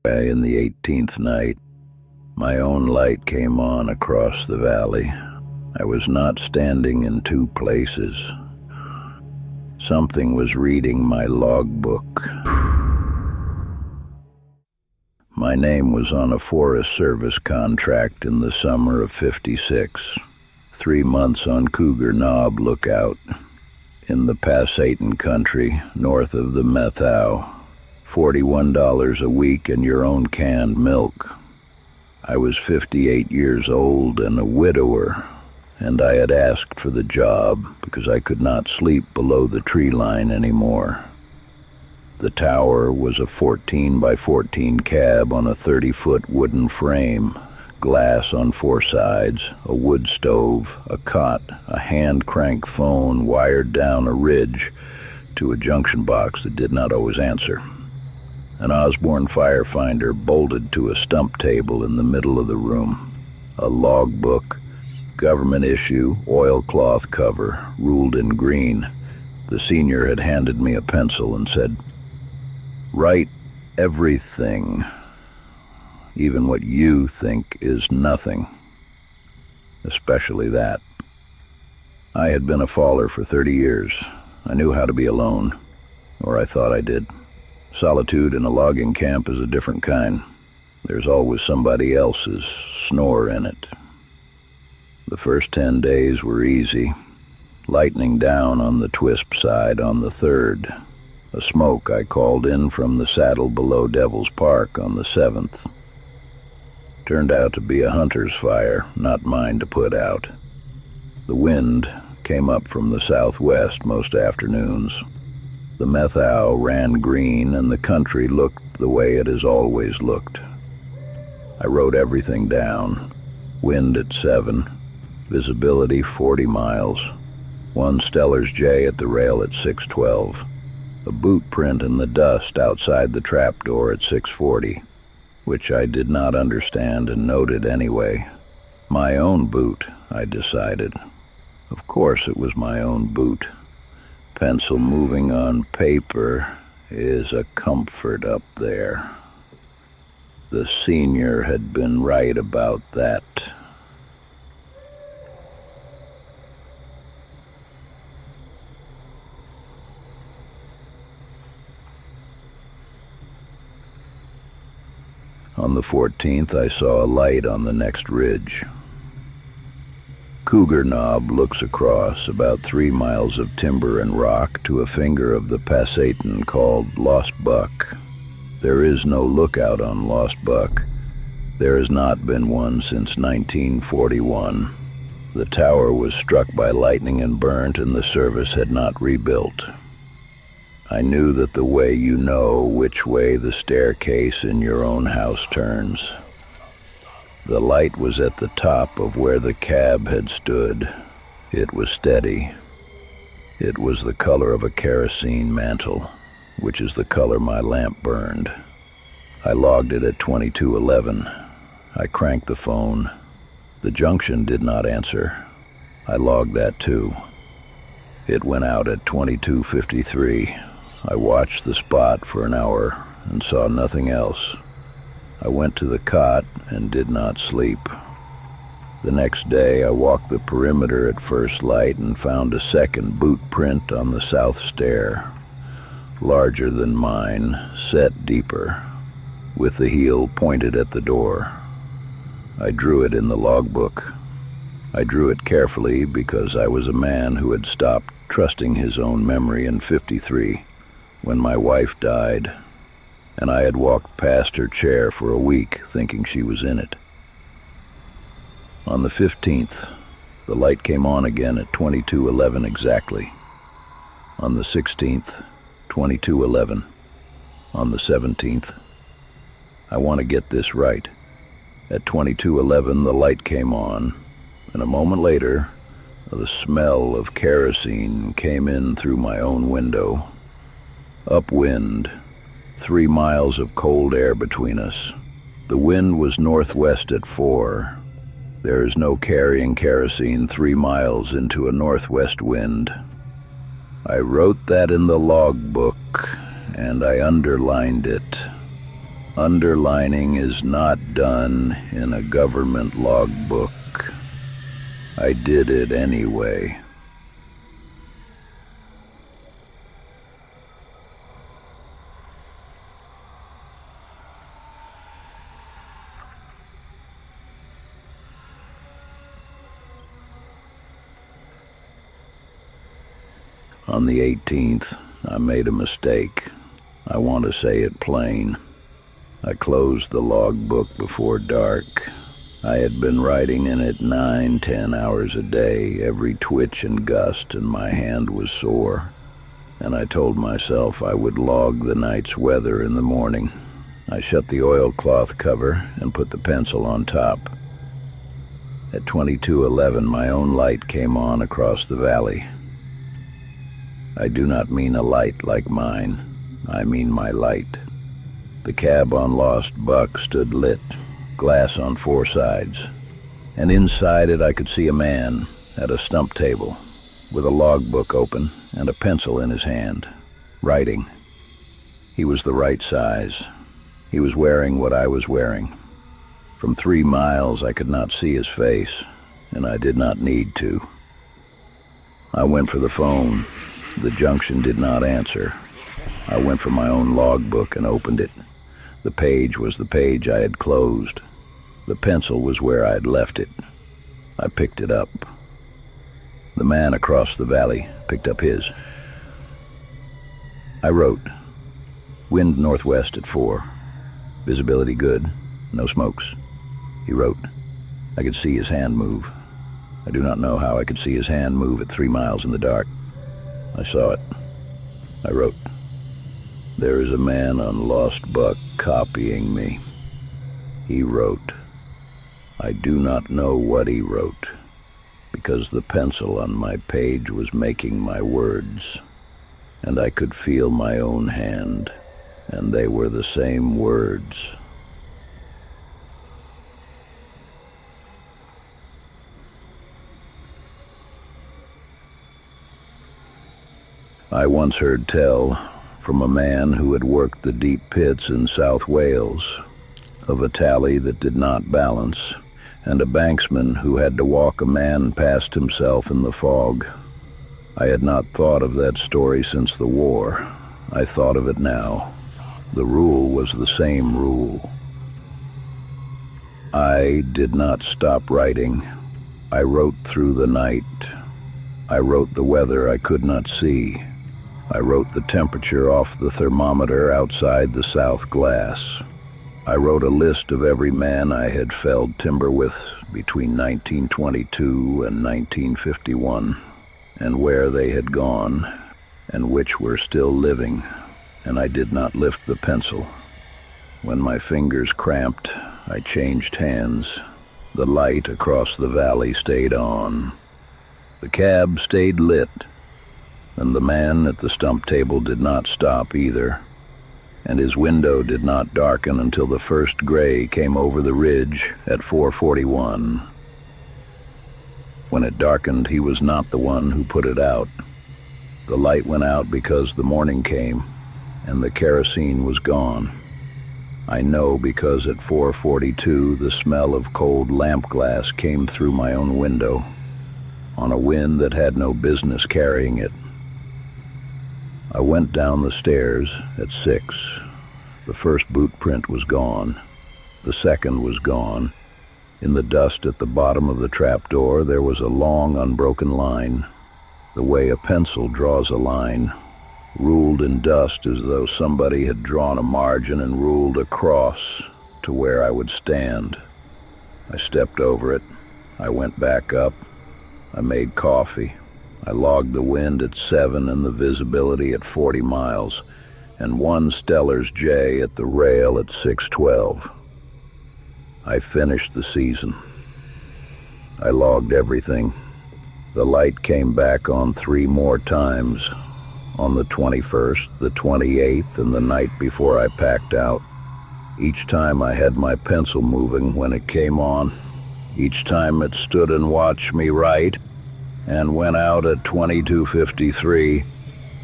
In the 18th night, my own light came on across the valley. I was not standing in two places. Something was reading my logbook. My name was on a Forest Service contract in the summer of '56. 3 months on Cougar Knob Lookout in the Pasayten country north of the Methau. $41 a week and your own canned milk. I was 58 years old and a widower, and I had asked for the job because I could not sleep below the tree line anymore. The tower was a 14 by 14 cab on a 30-foot wooden frame, glass on 4 sides, a wood stove, a cot, a hand-crank phone wired down a ridge to a junction box that did not always answer. An Osborne firefinder bolted to a stump table in the middle of the room. A logbook, government issue, oilcloth cover, ruled in green. The senior had handed me a pencil and said, "Write everything, even what you think is nothing, especially that." I had been a faller for 30 years. I knew how to be alone, or I thought I did. Solitude in a logging camp is a different kind. There's always somebody else's snore in it. The first 10 days were easy, lightening down on the Twisp side on the 3rd. A smoke I called in from the saddle below Devil's Park on the 7th. Turned out to be a hunter's fire, not mine to put out. The wind came up from the southwest most afternoons. The Methau ran green and the country looked the way it has always looked. I wrote everything down. Wind at 7, visibility 40 miles, 1 Steller's J at the rail at 6:12, a boot print in the dust outside the trapdoor at 6:40, which I did not understand and noted anyway. My own boot, I decided. Of course it was my own boot. Pencil moving on paper is a comfort up there. The senior had been right about that. On the 14th, I saw a light on the next ridge. Cougar Knob looks across about 3 miles of timber and rock to a finger of the Pasayten called Lost Buck. There is no lookout on Lost Buck. There has not been one since 1941. The tower was struck by lightning and burnt, and the service had not rebuilt. I knew that the way you know which way the staircase in your own house turns. The light was at the top of where the cab had stood. It was steady. It was the color of a kerosene mantle, which is the color my lamp burned. I logged it at 22:11. I cranked the phone. The junction did not answer. I logged that too. It went out at 22:53. I watched the spot for an hour and saw nothing else. I went to the cot and did not sleep. The next day, I walked the perimeter at first light and found a second boot print on the south stair, larger than mine, set deeper, with the heel pointed at the door. I drew it in the logbook. I drew it carefully because I was a man who had stopped trusting his own memory in '53 when my wife died, and I had walked past her chair for a week thinking she was in it. On the 15th, the light came on again at 22:11 exactly. On the 16th, 22:11. On the 17th, I want to get this right. At 22:11, the light came on, and a moment later, the smell of kerosene came in through my own window. Upwind, 3 miles of cold air between us. The wind was northwest at 4. There is no carrying kerosene 3 miles into a northwest wind. I wrote that in the logbook, and I underlined it. Underlining is not done in a government logbook. I did it anyway. On the 18th, I made a mistake. I want to say it plain. I closed the logbook before dark. I had been writing in it 9-10 hours a day, every twitch and gust, and my hand was sore. And I told myself I would log the night's weather in the morning. I shut the oilcloth cover and put the pencil on top. At 22:11, my own light came on across the valley. I do not mean a light like mine. I mean my light. The cab on Lost Buck stood lit, glass on four sides, and inside it I could see a man at a stump table with a logbook open and a pencil in his hand, writing. He was the right size. He was wearing what I was wearing. From 3 miles I could not see his face, and I did not need to. I went for the phone. The junction did not answer. I went for my own logbook and opened it. The page was the page I had closed. The pencil was where I had left it. I picked it up. The man across the valley picked up his. I wrote, "Wind northwest at 4. Visibility good. No smokes." He wrote. I could see his hand move. I do not know how I could see his hand move at 3 miles in the dark. I saw it. I wrote, "There is a man on Lost Buck copying me." He wrote. I do not know what he wrote, because the pencil on my page was making my words, and I could feel my own hand, and they were the same words. I once heard tell, from a man who had worked the deep pits in South Wales, of a tally that did not balance, and a banksman who had to walk a man past himself in the fog. I had not thought of that story since the war. I thought of it now. The rule was the same rule. I did not stop writing. I wrote through the night. I wrote the weather I could not see. I wrote the temperature off the thermometer outside the south glass. I wrote a list of every man I had felled timber with between 1922 and 1951, and where they had gone, and which were still living, and I did not lift the pencil. When my fingers cramped, I changed hands. The light across the valley stayed on. The cab stayed lit, and the man at the stump table did not stop either, and his window did not darken until the first gray came over the ridge at 4:41. When it darkened, he was not the one who put it out. The light went out because the morning came, and the kerosene was gone. I know because at 4:42 the smell of cold lamp glass came through my own window, on a wind that had no business carrying it. I went down the stairs at 6. The first boot print was gone. The second was gone. In the dust at the bottom of the trapdoor there was a long unbroken line, the way a pencil draws a line, ruled in dust as though somebody had drawn a margin and ruled across to where I would stand. I stepped over it. I went back up. I made coffee. I logged the wind at 7 and the visibility at 40 miles, and 1 Stellar's J at the rail at 6:12. I finished the season. I logged everything. The light came back on 3 more times, on the 21st, the 28th, and the night before I packed out. Each time I had my pencil moving when it came on. Each time it stood and watched me write, and went out at 22:53,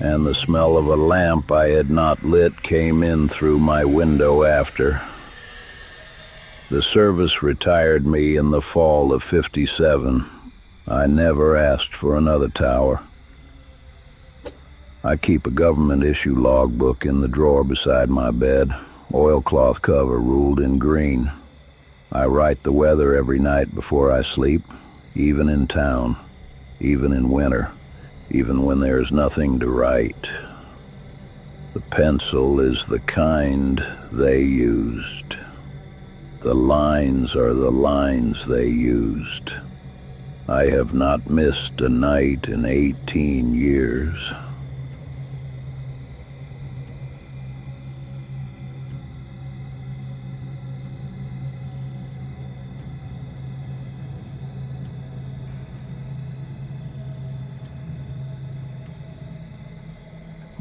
and the smell of a lamp I had not lit came in through my window after. The service retired me in the fall of '57. I never asked for another tower. I keep a government-issue logbook in the drawer beside my bed, oilcloth cover ruled in green. I write the weather every night before I sleep, even in town, even in winter, even when there's nothing to write. The pencil is the kind they used. The lines are the lines they used. I have not missed a night in 18 years.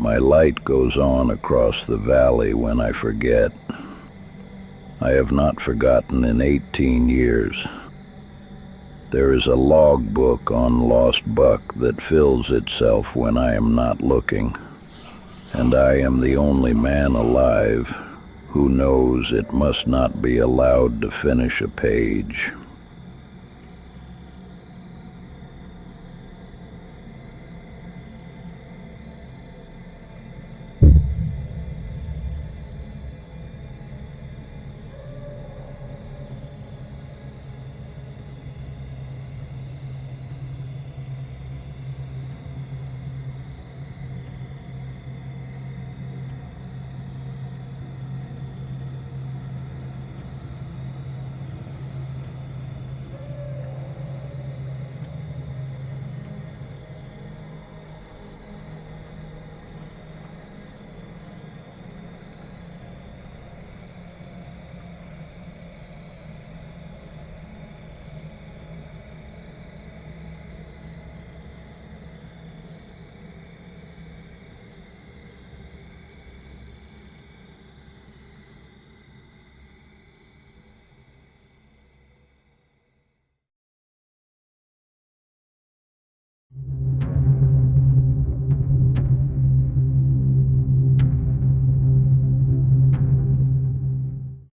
My light goes on across the valley when I forget. I have not forgotten in 18 years. There is a logbook on lost buck that fills itself when I am not looking, and I am the only man alive who knows it must not be allowed to finish a page.